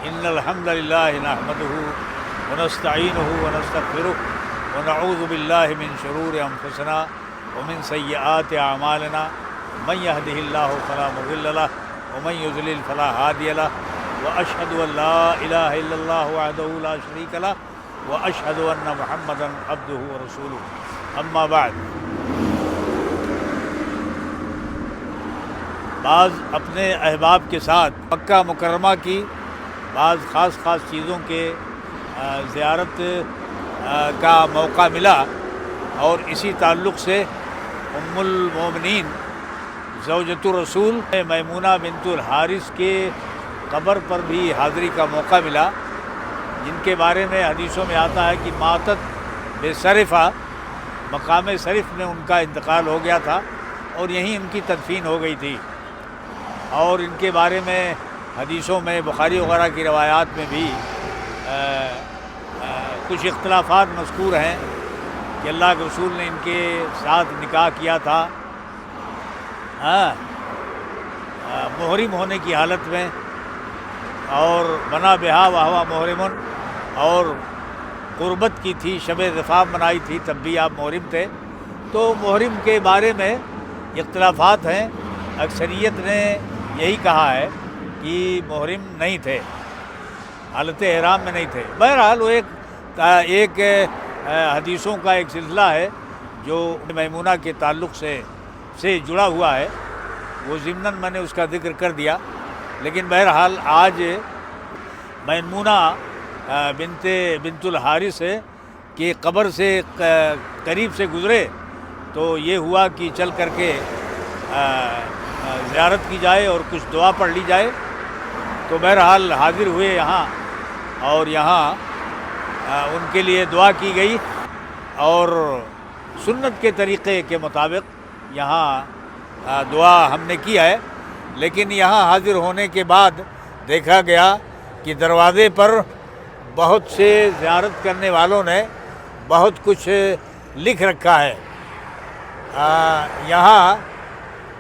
إن الحمد لله نحمده ونستعينه ونستغفره ونعوذ بالله من شرور أنفسنا ومن سيئات أعمالنا من يهده الله فلا مضل له ومن يضلل فلا هادي له وأشهد أن لا إله إلا الله وحده لا شريك له وأشهد أن محمدا عبده ورسوله أما بعد. بعض اپنے احباب کے ساتھ مکہ مکرمہ کی بعض خاص چیزوں کے زیارت کا موقع ملا، اور اسی تعلق سے ام المومنین زوجۃ الرسول میمونہ بنت الحارث کے قبر پر بھی حاضری کا موقع ملا، جن کے بارے میں حدیثوں میں آتا ہے کہ ماتت بے صرفہ، مقام صرف میں ان کا انتقال ہو گیا تھا اور یہیں ان کی تدفین ہو گئی تھی. اور ان کے بارے میں حدیثوں میں بخاری وغیرہ کی روایات میں بھی کچھ اختلافات مذکور ہیں کہ اللہ کے رسول نے ان کے ساتھ نکاح کیا تھا محرم ہونے کی حالت میں، اور بنا بہا وہوا محرمن، اور قربت کی تھی، شب زفاف منائی تھی، تب بھی آپ محرم تھے. تو محرم کے بارے میں اختلافات ہیں. اکثریت نے یہی کہا ہے کہ محرم نہیں تھے، حالت احرام میں نہیں تھے. بہرحال وہ ایک حدیثوں کا ایک سلسلہ ہے جو میمونہ کے تعلق سے جڑا ہوا ہے، وہ ضمناً میں نے اس کا ذکر کر دیا. لیکن بہرحال آج میمونہ بنت الحارث کی قبر سے قریب سے گزرے تو یہ ہوا کہ چل کر کے زیارت کی جائے اور کچھ دعا پڑھ لی جائے. تو بہرحال حاضر ہوئے یہاں، اور یہاں ان کے لیے دعا کی گئی، اور سنت کے طریقے کے مطابق یہاں دعا ہم نے کی ہے. لیکن یہاں حاضر ہونے کے بعد دیکھا گیا کہ دروازے پر بہت سے زیارت کرنے والوں نے بہت کچھ لکھ رکھا ہے. یہاں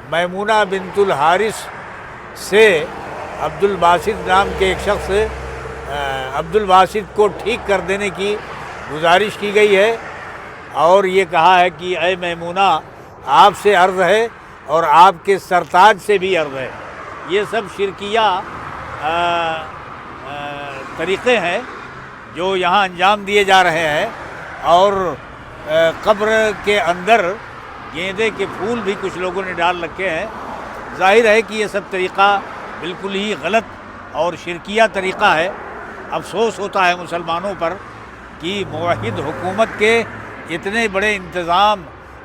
میمونہ بنت الحارث سے عبد الباسط نام کے ایک شخص عبد الباسط کو ٹھیک کر دینے کی گزارش کی گئی ہے، اور یہ کہا ہے کہ اے میمونہ، آپ سے عرض ہے اور آپ کے سرتاج سے بھی عرض ہے. یہ سب شرکیہ طریقے ہیں جو یہاں انجام دیے جا رہے ہیں. اور قبر کے اندر گیندے کے پھول بھی کچھ لوگوں نے ڈال رکھے ہیں. ظاہر ہے کہ یہ سب طریقہ بالکل ہی غلط اور شرکیہ طریقہ ہے. افسوس ہوتا ہے مسلمانوں پر کہ موحد حکومت کے اتنے بڑے انتظام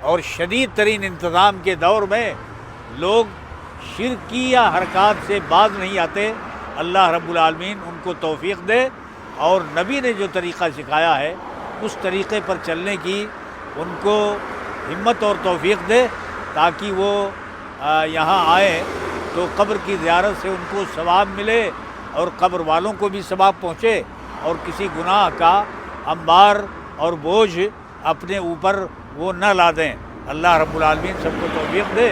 اور شدید ترین انتظام کے دور میں لوگ شرکیہ حرکات سے باز نہیں آتے. اللہ رب العالمین ان کو توفیق دے، اور نبی نے جو طریقہ سکھایا ہے اس طریقے پر چلنے کی ان کو ہمت اور توفیق دے، تاکہ وہ یہاں آئیں تو قبر کی زیارت سے ان کو ثواب ملے اور قبر والوں کو بھی ثواب پہنچے، اور کسی گناہ کا انبار اور بوجھ اپنے اوپر وہ نہ لا دیں. اللہ رب العالمین سب کو توفیق دے،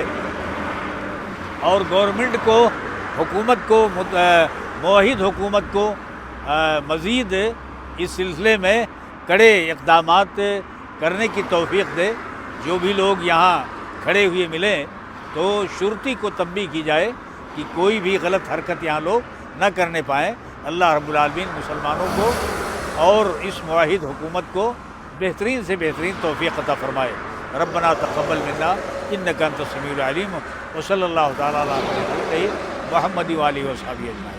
اور گورنمنٹ کو، حکومت کو، موحد حکومت کو مزید اس سلسلے میں کڑے اقدامات کرنے کی توفیق دے. جو بھی لوگ یہاں کھڑے ہوئے ملیں تو شرطی کو تنبیہ کی جائے کہ کوئی بھی غلط حرکت یہاں لوگ نہ کرنے پائیں. اللہ رب العالمین مسلمانوں کو اور اس موحد حکومت کو بہترین سے بہترین توفیق عطا فرمائے. ربنا تقبل منا انک انت السمیع العلیم، وصلی اللہ تعالی علی محمد وآلہ وصحبہ اجمعین.